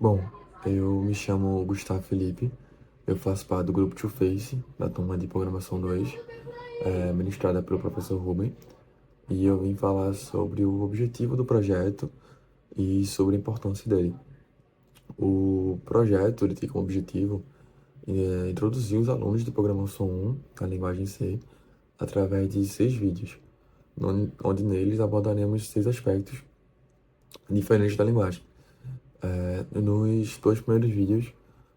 Bom, eu me chamo Gustavo Felipe, eu faço parte do grupo Two Face, da turma de Programação 2, ministrada pelo professor Ruben, e eu vim falar sobre o objetivo do projeto e sobre a importância dele. O projeto ele tem como objetivo introduzir os alunos de Programação 1 à linguagem C através de 6 vídeos, onde neles abordaremos 6 aspectos diferentes da linguagem. Nos dois primeiros vídeos,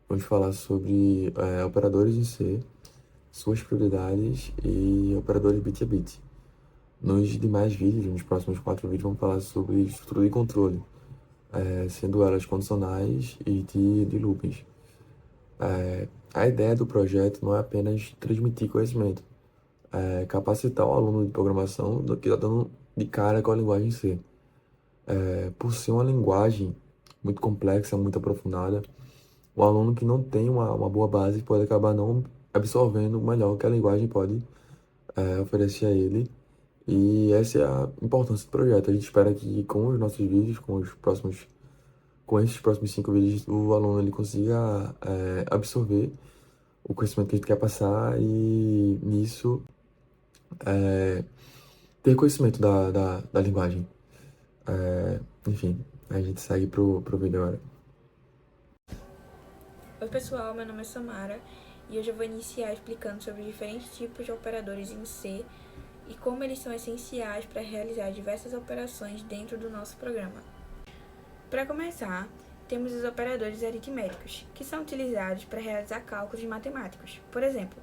vamos falar sobre operadores em C, suas prioridades e operadores bit a bit. Nos demais vídeos, nos próximos 4 vídeos, vamos falar sobre estrutura de controle, sendo elas condicionais e de loopings. A ideia do projeto não é apenas transmitir conhecimento, é capacitar o aluno de programação do que está dando de cara com a linguagem C. Por ser uma linguagem muito complexa, muito aprofundada, o aluno que não tem uma boa base pode acabar não absorvendo o melhor que a linguagem pode oferecer a ele. E essa é a importância do projeto. A gente espera que com os nossos vídeos, com esses próximos 5 vídeos, o aluno ele consiga absorver o conhecimento que a gente quer passar e nisso ter conhecimento da linguagem. Enfim, a gente segue pro vídeo agora. Oi pessoal, meu nome é Samara e hoje eu vou iniciar explicando sobre diferentes tipos de operadores em C e como eles são essenciais para realizar diversas operações dentro do nosso programa. Para começar, temos os operadores aritméticos, que são utilizados para realizar cálculos matemáticos. Por exemplo,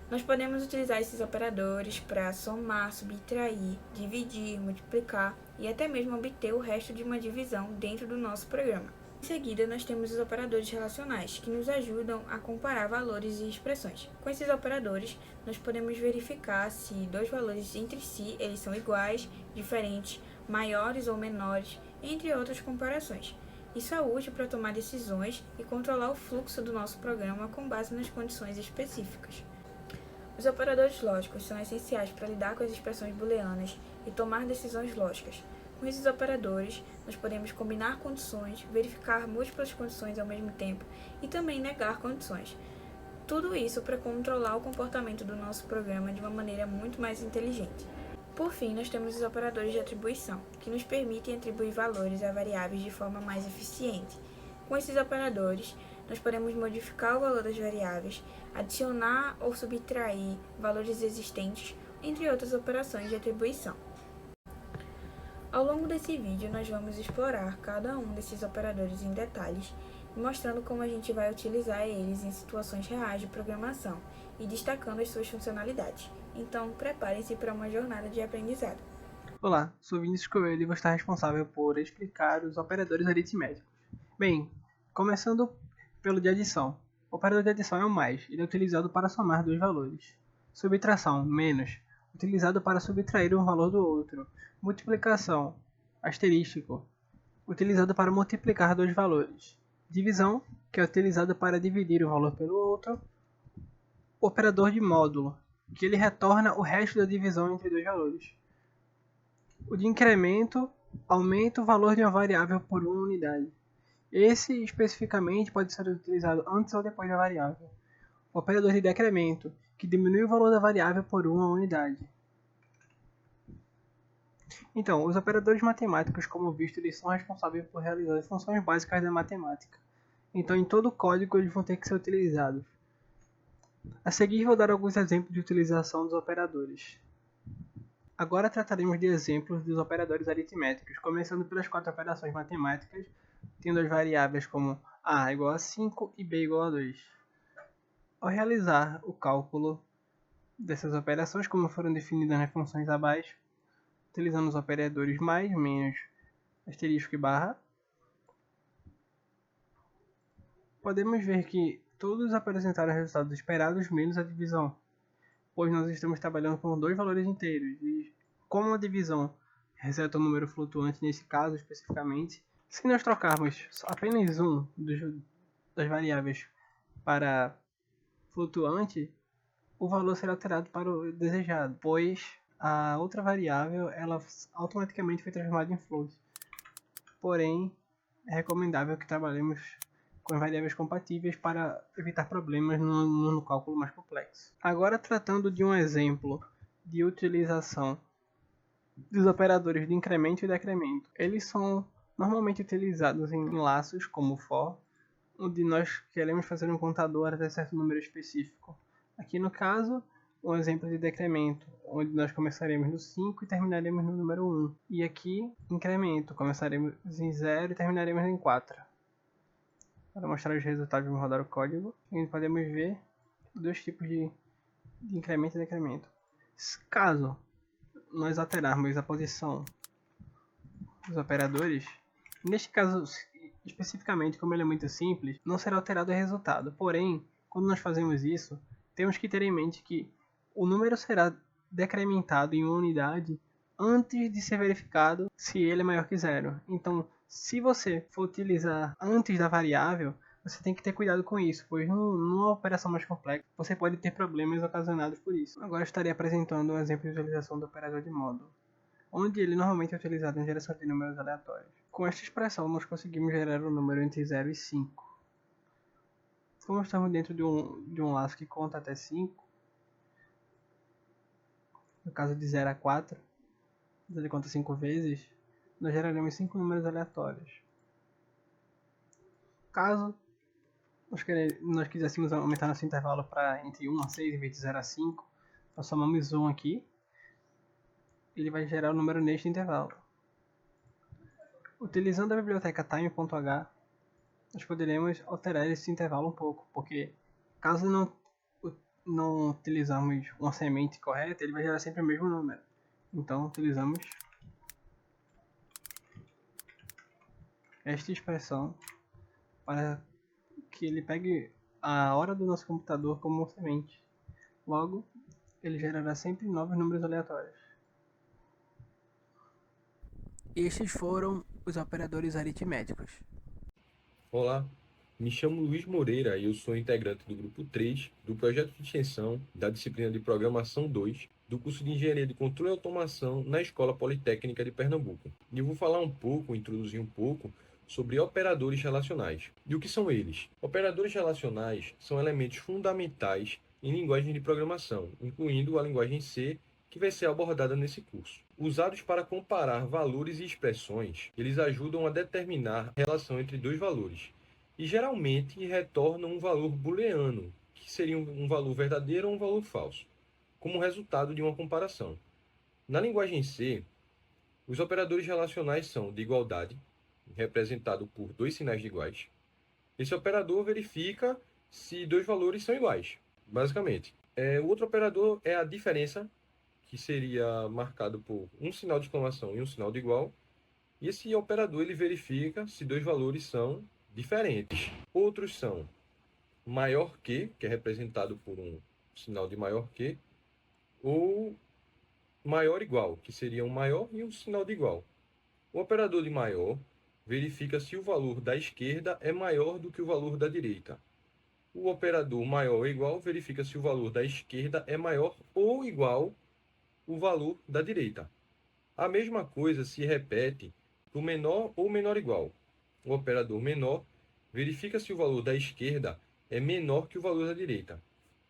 nós podemos utilizar esses operadores para somar, subtrair, dividir, multiplicar e até mesmo obter o resto de uma divisão dentro do nosso programa. Em seguida, nós temos os operadores relacionais, que nos ajudam a comparar valores e expressões. Com esses operadores, nós podemos verificar se dois valores entre si eles são iguais, diferentes, maiores ou menores, entre outras comparações. Isso é útil para tomar decisões e controlar o fluxo do nosso programa com base nas condições específicas. Os operadores lógicos são essenciais para lidar com as expressões booleanas e tomar decisões lógicas. Com esses operadores, nós podemos combinar condições, verificar múltiplas condições ao mesmo tempo e também negar condições. Tudo isso para controlar o comportamento do nosso programa de uma maneira muito mais inteligente. Por fim, nós temos os operadores de atribuição, que nos permitem atribuir valores a variáveis de forma mais eficiente. Com esses operadores, nós podemos modificar o valor das variáveis, adicionar ou subtrair valores existentes, entre outras operações de atribuição. Ao longo desse vídeo, nós vamos explorar cada um desses operadores em detalhes, mostrando como a gente vai utilizar eles em situações reais de programação e destacando as suas funcionalidades. Então, preparem-se para uma jornada de aprendizado. Olá, sou Vinícius Coelho e vou estar responsável por explicar os operadores aritméticos. Bem, começando pelo de adição. O operador de adição é o mais, ele é utilizado para somar dois valores. Subtração, menos, utilizado para subtrair um valor do outro. Multiplicação, asterístico, utilizado para multiplicar dois valores. Divisão, que é utilizado para dividir um valor pelo outro. O operador de módulo, que ele retorna o resto da divisão entre dois valores. O de incremento aumenta o valor de uma variável por uma unidade. Esse especificamente pode ser utilizado antes ou depois da variável. O operador de decremento, que diminui o valor da variável por uma unidade. Então, os operadores matemáticos, como visto, eles são responsáveis por realizar as funções básicas da matemática. Então, em todo o código, eles vão ter que ser utilizados. A seguir, vou dar alguns exemplos de utilização dos operadores. Agora trataremos de exemplos dos operadores aritméticos, começando pelas 4 operações matemáticas, tendo as variáveis como a igual a 5 e b igual a 2. Ao realizar o cálculo dessas operações, como foram definidas nas funções abaixo, utilizando os operadores mais, menos, asterisco e barra, podemos ver que todos apresentaram resultados esperados menos a divisão, pois nós estamos trabalhando com dois valores inteiros, e como a divisão reseta um número flutuante nesse caso especificamente, se nós trocarmos apenas um das variáveis para flutuante, o valor será alterado para o desejado, pois a outra variável ela automaticamente foi transformada em float. Porém, é recomendável que trabalhemos com variáveis compatíveis para evitar problemas no cálculo mais complexo. Agora, tratando de um exemplo de utilização dos operadores de incremento e decremento. Eles são normalmente utilizados em laços como for, onde nós queremos fazer um contador até certo número específico. Aqui no caso, um exemplo de decremento, onde nós começaremos no 5 e terminaremos no número 1. E aqui, incremento, começaremos em 0 e terminaremos em 4. Para mostrar os resultados, vamos rodar o código. E podemos ver dois tipos de incremento e decremento. Caso nós alterarmos a posição dos operadores, neste caso especificamente, como ele é muito simples, não será alterado o resultado. Porém, quando nós fazemos isso, temos que ter em mente que o número será decrementado em uma unidade antes de ser verificado se ele é maior que 0. Então, se você for utilizar antes da variável, você tem que ter cuidado com isso, pois numa operação mais complexa, você pode ter problemas ocasionados por isso. Agora eu estarei apresentando um exemplo de utilização do operador de módulo, onde ele normalmente é utilizado em geração de números aleatórios. Com esta expressão, nós conseguimos gerar um número entre 0 e 5. Como estamos dentro de um laço que conta até 5, no caso de 0 a 4, ele conta 5 vezes, nós geraremos 5 números aleatórios. Caso nós quiséssemos aumentar nosso intervalo para entre 1 a 6 em vez de 0 a 5, nós somamos 1 aqui, ele vai gerar o número neste intervalo. Utilizando a biblioteca time.h, nós poderemos alterar esse intervalo um pouco, porque caso não utilizarmos uma semente correta, ele vai gerar sempre o mesmo número. Então utilizamos esta expressão para que ele pegue a hora do nosso computador como semente. Logo, ele gerará sempre novos números aleatórios. Estes foram os operadores aritméticos. Olá, me chamo Luiz Moreira e eu sou integrante do grupo 3 do projeto de extensão da disciplina de Programação 2 do curso de Engenharia de Controle e Automação na Escola Politécnica de Pernambuco. E eu vou falar introduzir um pouco sobre operadores relacionais. E o que são eles? Operadores relacionais são elementos fundamentais em linguagem de programação, incluindo a linguagem C, que vai ser abordada nesse curso. Usados para comparar valores e expressões, eles ajudam a determinar a relação entre dois valores e geralmente retornam um valor booleano, que seria um valor verdadeiro ou um valor falso, como resultado de uma comparação. Na linguagem C, os operadores relacionais são de igualdade, representado por dois sinais de iguais. Esse operador verifica se dois valores são iguais, basicamente. O outro operador é a diferença, que seria marcado por um sinal de exclamação e um sinal de igual. E esse operador ele verifica se dois valores são diferentes. Outros são maior que é representado por um sinal de maior que, ou maior igual, que seria um maior e um sinal de igual. O operador de maior verifica se o valor da esquerda é maior do que o valor da direita. O operador maior ou igual verifica se o valor da esquerda é maior ou igual o valor da direita. A mesma coisa se repete para o menor ou menor igual. O operador menor verifica se o valor da esquerda é menor que o valor da direita.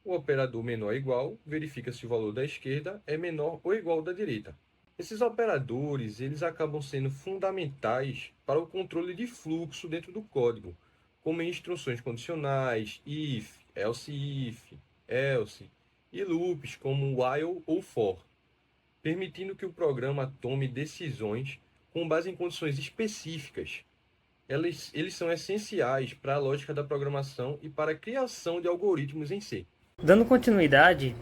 O operador menor igual verifica se o valor da esquerda é menor ou igual ao da direita. Esses operadores eles acabam sendo fundamentais para o controle de fluxo dentro do código, como em instruções condicionais, if, else, e loops como while ou for, permitindo que o programa tome decisões com base em condições específicas. Eles são essenciais para a lógica da programação e para a criação de algoritmos em C. Dando continuidade,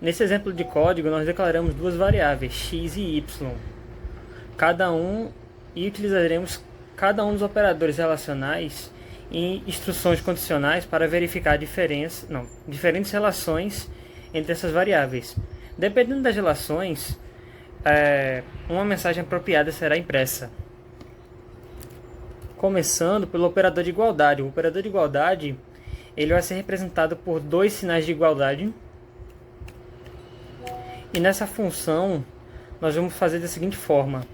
nesse exemplo de código nós declaramos duas variáveis, x e y, e utilizaremos cada um dos operadores relacionais em instruções condicionais para verificar diferentes relações entre essas variáveis. Dependendo das relações, uma mensagem apropriada será impressa. Começando pelo operador de igualdade. O operador de igualdade ele vai ser representado por dois sinais de igualdade. E nessa função, nós vamos fazer da seguinte forma.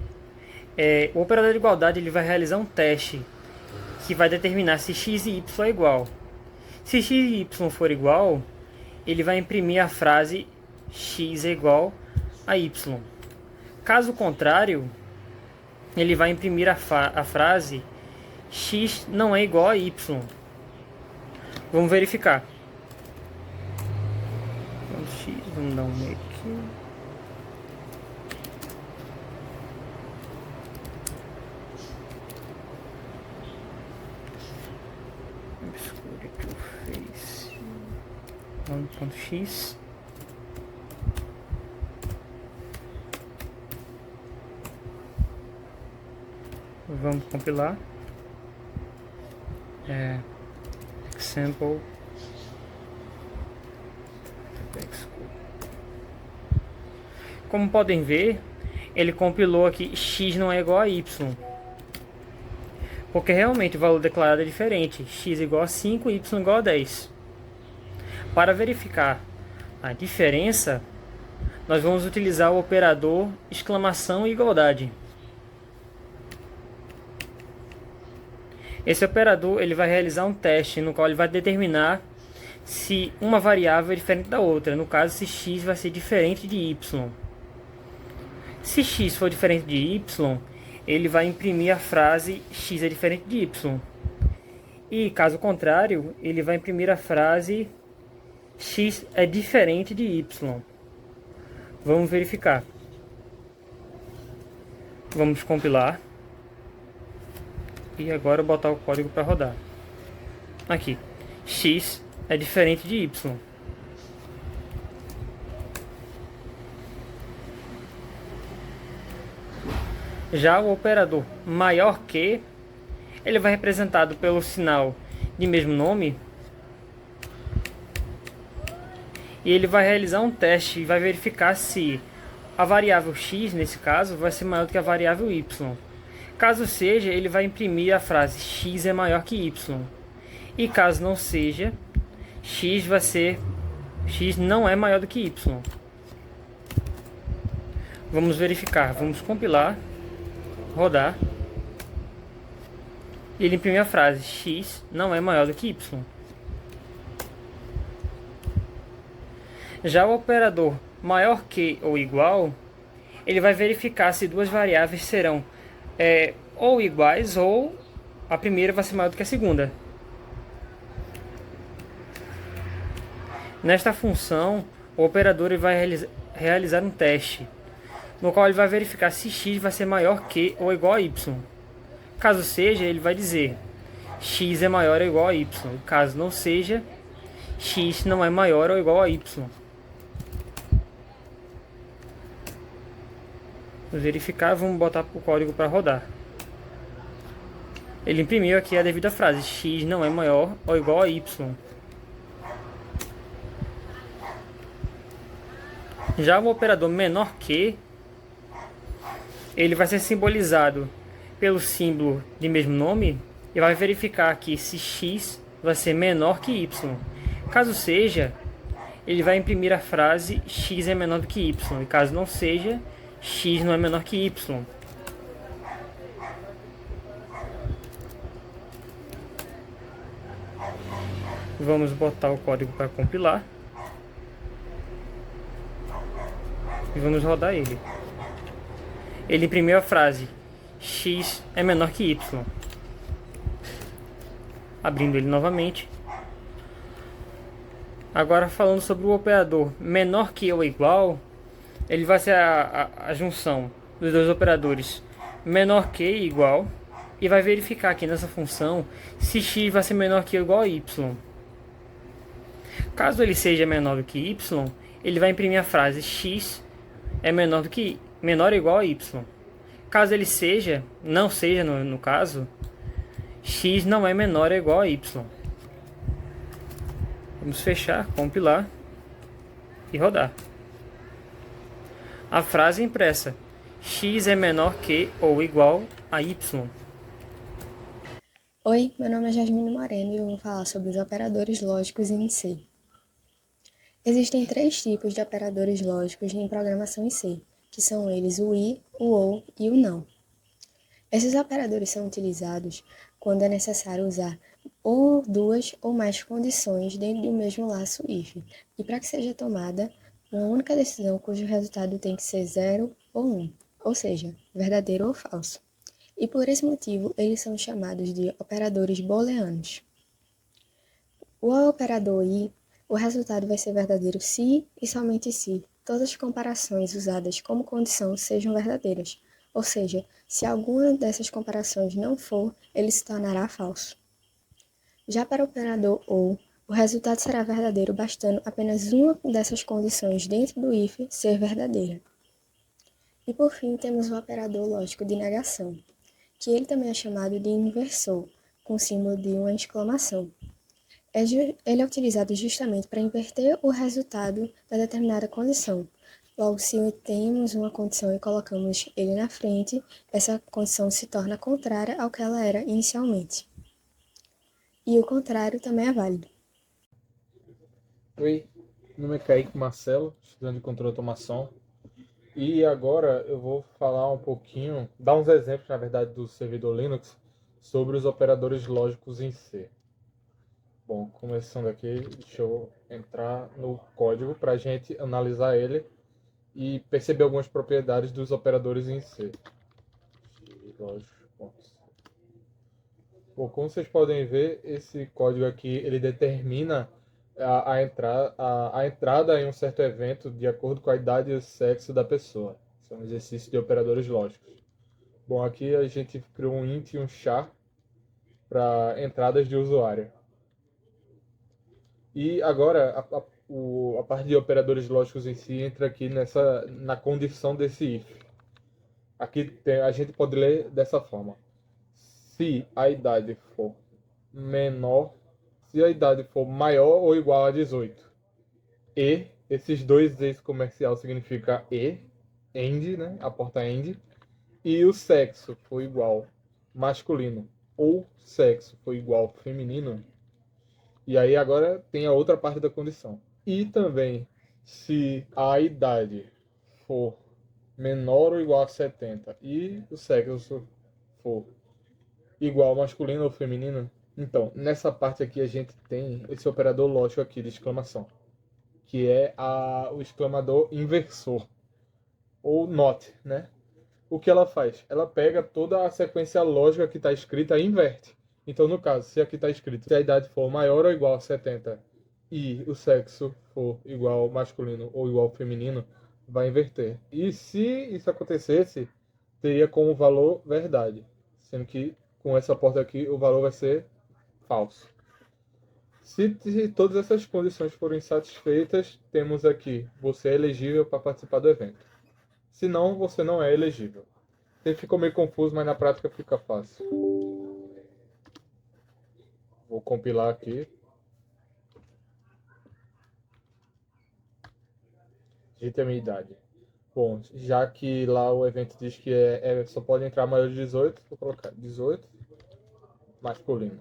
O operador de igualdade ele vai realizar um teste que vai determinar se x e y é igual. Se x e y for igual, ele vai imprimir a frase x é igual a y. Caso contrário, ele vai imprimir a frase x não é igual a y. Vamos verificar. X, vamos dar um meio aqui. Obscure to face. Ponto x. Vamos compilar. Example. Como podem ver, ele compilou aqui x não é igual a y. Porque realmente o valor declarado é diferente. X igual a 5 e y igual a 10. Para verificar a diferença, nós vamos utilizar o operador exclamação e igualdade. Esse operador ele vai realizar um teste no qual ele vai determinar se uma variável é diferente da outra. No caso, se x vai ser diferente de y. Se x for diferente de y, ele vai imprimir a frase x é diferente de y. E caso contrário, ele vai imprimir a frase x é diferente de y. Vamos verificar. Vamos compilar. E agora botar o código para rodar. Aqui. X é diferente de y. Já o operador maior que, ele vai representado pelo sinal de mesmo nome. E ele vai realizar um teste e vai verificar se a variável x, nesse caso, vai ser maior do que a variável y. Caso seja, ele vai imprimir a frase x é maior que y. E caso não seja, x não é maior do que y. Vamos verificar, vamos compilar, rodar. E ele imprime a frase x não é maior do que y. Já o operador maior que ou igual, ele vai verificar se duas variáveis serão ou iguais ou a primeira vai ser maior do que a segunda. Nesta função, o operador ele vai realizar um teste, no qual ele vai verificar se x vai ser maior que ou igual a y. Caso seja, ele vai dizer x é maior ou igual a y. Caso não seja, x não é maior ou igual a y. Vamos verificar, vamos botar o código para rodar. Ele imprimiu aqui a devida frase, x não é maior ou igual a y. Já o operador menor que, ele vai ser simbolizado pelo símbolo de mesmo nome e vai verificar aqui se x vai ser menor que y. Caso seja, ele vai imprimir a frase x é menor do que y. E caso não seja, x não é menor que y. Vamos botar o código para compilar. E vamos rodar ele. Ele imprimiu a frase x é menor que y. Abrindo ele novamente. Agora falando sobre o operador menor que ou igual, ele vai ser a junção dos dois operadores menor que e igual, e vai verificar aqui nessa função se x vai ser menor que ou igual a y. Caso ele seja menor do que y, ele vai imprimir a frase x é menor ou igual a y. Caso ele não seja no caso, x não é menor ou igual a y. Vamos fechar, compilar e rodar. A frase impressa: x é menor que ou igual a y. Oi, meu nome é Jasmine Moreno e eu vou falar sobre os operadores lógicos em C. Existem 3 tipos de operadores lógicos em programação em C, que são eles o i, o ou e o não. Esses operadores são utilizados quando é necessário usar ou duas ou mais condições dentro do mesmo laço if, e para que seja tomada uma única decisão cujo resultado tem que ser 0 ou 1, ou seja, verdadeiro ou falso. E por esse motivo, eles são chamados de operadores booleanos. O operador i, o resultado vai ser verdadeiro se e somente se todas as comparações usadas como condição sejam verdadeiras, ou seja, se alguma dessas comparações não for, ele se tornará falso. Já para o operador OR, o resultado será verdadeiro bastando apenas uma dessas condições dentro do if ser verdadeira. E por fim, temos o operador lógico de negação, que ele também é chamado de inversor, com símbolo de uma exclamação. Ele é utilizado justamente para inverter o resultado da determinada condição. Logo, se temos uma condição e colocamos ele na frente, essa condição se torna contrária ao que ela era inicialmente. E o contrário também é válido. Oi, meu nome é Kaique Marcelo, estudante de controle de automação. E agora eu vou falar um pouquinho, dar uns exemplos, na verdade, do servidor Linux sobre os operadores lógicos em C. Bom, começando aqui, deixa eu entrar no código para a gente analisar ele e perceber algumas propriedades dos operadores em C. Bom, como vocês podem ver, esse código aqui ele determina a entrada em um certo evento de acordo com a idade e o sexo da pessoa. Isso é um exercício de operadores lógicos. Bom, aqui a gente criou um int e um char para entradas de usuário. E agora a parte de operadores lógicos em si entra aqui na condição desse if. Aqui a gente pode ler dessa forma. Se a idade for maior ou igual a 18. E, esses dois E's comercial significa end, né? A porta end. E o sexo for igual masculino ou sexo for igual feminino. E aí agora tem a outra parte da condição. E também, se a idade for menor ou igual a 70 e o sexo for igual masculino ou feminino, então, nessa parte aqui a gente tem esse operador lógico aqui de exclamação, que é o exclamador inversor, ou not, né? O que ela faz? Ela pega toda a sequência lógica que está escrita e inverte. Então, no caso, se aqui está escrito se a idade for maior ou igual a 70 e o sexo for igual masculino ou igual feminino, vai inverter. E se isso acontecesse, teria como valor verdade, sendo que com essa porta aqui o valor vai ser falso. Se todas essas condições forem satisfeitas, temos aqui, você é elegível para participar do evento. Se não, você não é elegível. Ele ficou meio confuso, mas na prática fica fácil. Vou compilar aqui. Digite a minha idade. Bom, já que lá o evento diz que só pode entrar maior de 18, vou colocar 18 masculino.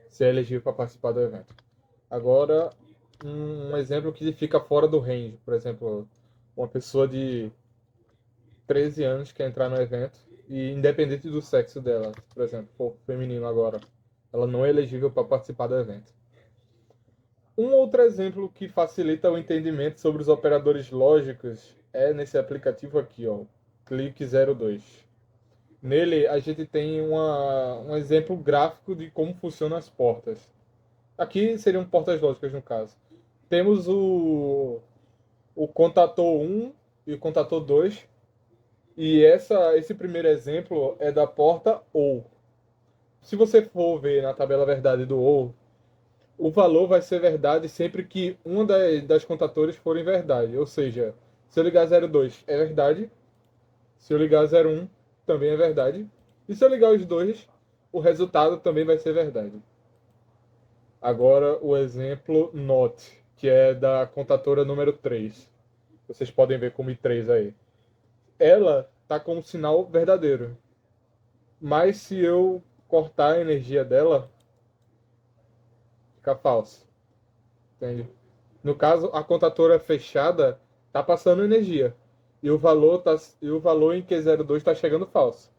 Ser elegível para participar do evento. Agora, um exemplo que fica fora do range. Por exemplo, uma pessoa de 13 anos quer entrar no evento e independente do sexo dela, por exemplo, for feminino agora, ela não é elegível para participar do evento. Um outro exemplo que facilita o entendimento sobre os operadores lógicos é nesse aplicativo aqui, ó, Clique 02. Nele a gente tem um exemplo gráfico de como funcionam as portas. Aqui seriam portas lógicas no caso. Temos o contator 1 e o contator 2. E esse primeiro exemplo é da porta OR. Se você for ver na tabela verdade do OR, o valor vai ser verdade sempre que uma das contatores forem verdade. Ou seja, se eu ligar 02 é verdade, se eu ligar 01 também é verdade, e se eu ligar os dois, o resultado também vai ser verdade. Agora o exemplo NOT, que é da contatora número 3. Vocês podem ver como I3 aí. Ela está com um sinal verdadeiro. Mas se eu cortar a energia dela, fica falso. Entende? No caso, a contatora fechada está passando energia. E o valor em Q02 está chegando falso.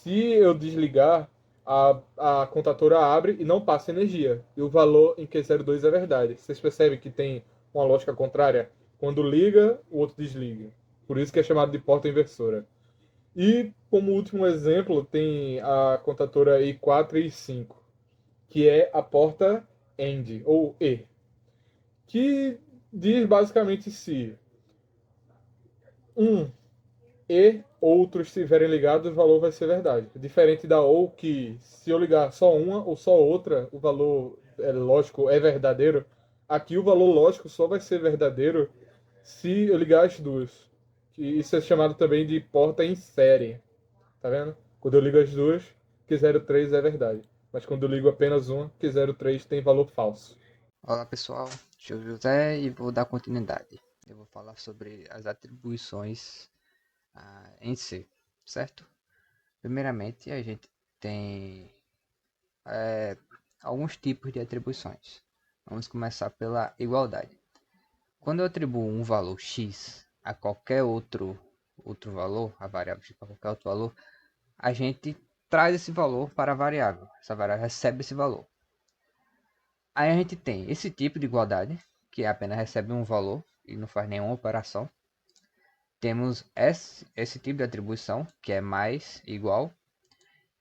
Se eu desligar, a contadora abre e não passa energia. E o valor em Q02 é verdade. Vocês percebem que tem uma lógica contrária? Quando liga, o outro desliga. Por isso que é chamado de porta inversora. E como último exemplo, tem a contadora I4 e I5, que é a porta AND, ou E, que diz basicamente se um e outros estiverem ligados, o valor vai ser verdade. Diferente da ou, que se eu ligar só uma ou só outra, o valor lógico é verdadeiro. Aqui o valor lógico só vai ser verdadeiro se eu ligar as duas. Isso é chamado também de porta em série. Tá vendo? Quando eu ligo as duas, Q03 é verdade. Mas quando eu ligo apenas uma, Q03 tem valor falso. Olá pessoal, sou o José e vou dar continuidade. Eu vou falar sobre as atribuições em C, certo? Primeiramente, a gente tem alguns tipos de atribuições. Vamos começar pela igualdade. Quando eu atribuo um valor x a qualquer outro valor, a variável x para qualquer outro valor, a gente traz esse valor para a variável. Essa variável recebe esse valor. Aí a gente tem esse tipo de igualdade, que apenas recebe um valor e não faz nenhuma operação. Temos esse tipo de atribuição, que é mais igual,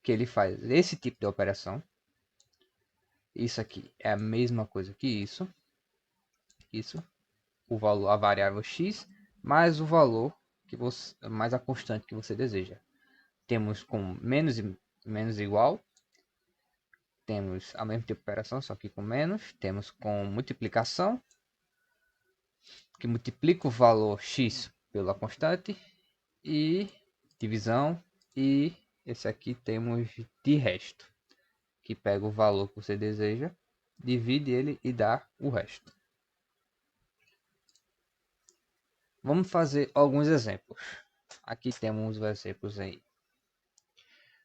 que ele faz esse tipo de operação. Isso aqui é a mesma coisa que isso. Isso, o valor, a variável x, mais o valor que você, mais a constante que você deseja. Temos com menos igual. Temos a mesma tipo de operação, só que com menos. Temos com multiplicação, que multiplica o valor x pela constante. E divisão. E esse aqui temos de resto, que pega o valor que você deseja, divide ele e dá o resto. Vamos fazer alguns exemplos. Aqui temos os exemplos aí.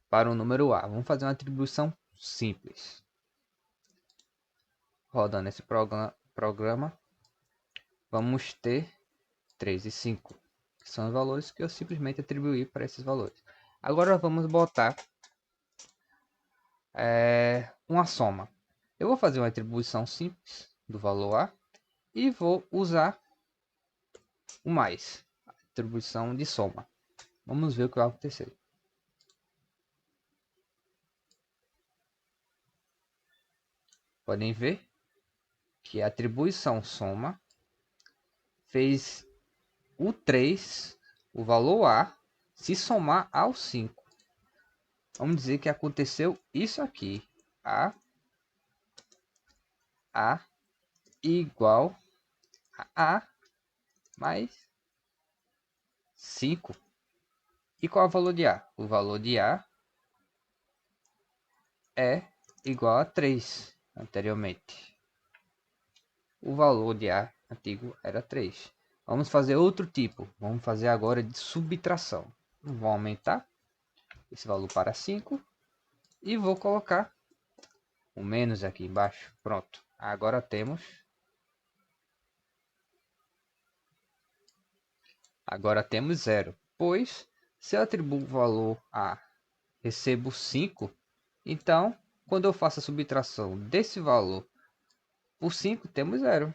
Para o número A, vamos fazer uma atribuição simples. Rodando esse programa, vamos ter 3 e 5, que são os valores que eu simplesmente atribuí para esses valores. Agora vamos botar uma soma. Eu vou fazer uma atribuição simples do valor A e vou usar o mais, atribuição de soma. Vamos ver o que vai acontecer. Podem ver que a atribuição soma fez o 3, o valor A, se somar ao 5. Vamos dizer que aconteceu isso aqui. A igual a mais 5. E qual é o valor de A? O valor de A é igual a 3 anteriormente. O valor de A antigo era 3. Vamos fazer outro tipo. Vamos fazer agora de subtração. Vou aumentar esse valor para 5 e vou colocar o menos aqui embaixo. Pronto. Agora temos zero. Pois se eu atribuo o valor A, recebo 5. Então, quando eu faço a subtração desse valor por 5, temos 0.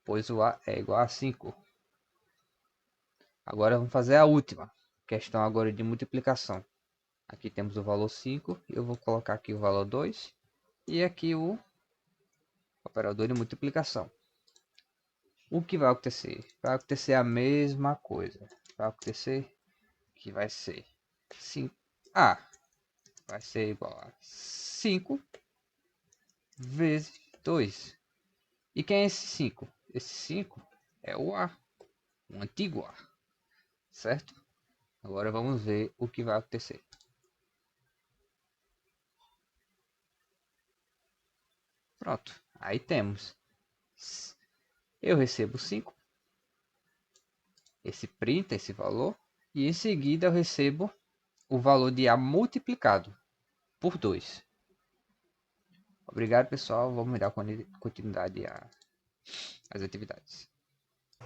Pois o A é igual a 5. Agora vamos fazer a última questão agora de multiplicação. Aqui temos o valor 5. Eu vou colocar aqui o valor 2. E aqui o operador de multiplicação. O que vai acontecer? Vai acontecer a mesma coisa. Vai acontecer que vai ser 5A. Vai ser igual a 5 vezes 2. E quem é esse 5? Esse 5 é o A, o antigo A, certo? Agora vamos ver o que vai acontecer. Pronto, aí temos. Eu recebo 5. Esse printa esse valor. E em seguida eu recebo o valor de A multiplicado por 2. Obrigado, pessoal. Vamos dar continuidade às atividades.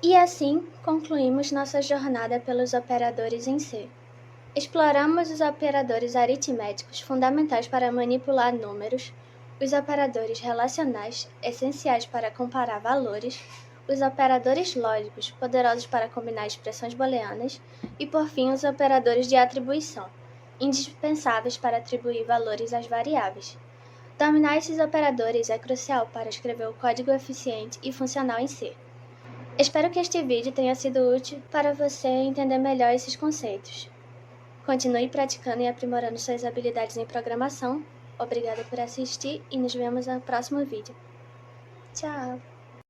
E assim concluímos nossa jornada pelos operadores em C. Exploramos os operadores aritméticos fundamentais para manipular números, os operadores relacionais, essenciais para comparar valores, os operadores lógicos, poderosos para combinar expressões booleanas, e, por fim, os operadores de atribuição, indispensáveis para atribuir valores às variáveis. Dominar esses operadores é crucial para escrever o código eficiente e funcional em C. Espero que este vídeo tenha sido útil para você entender melhor esses conceitos. Continue praticando e aprimorando suas habilidades em programação. Obrigada por assistir e nos vemos no próximo vídeo. Tchau!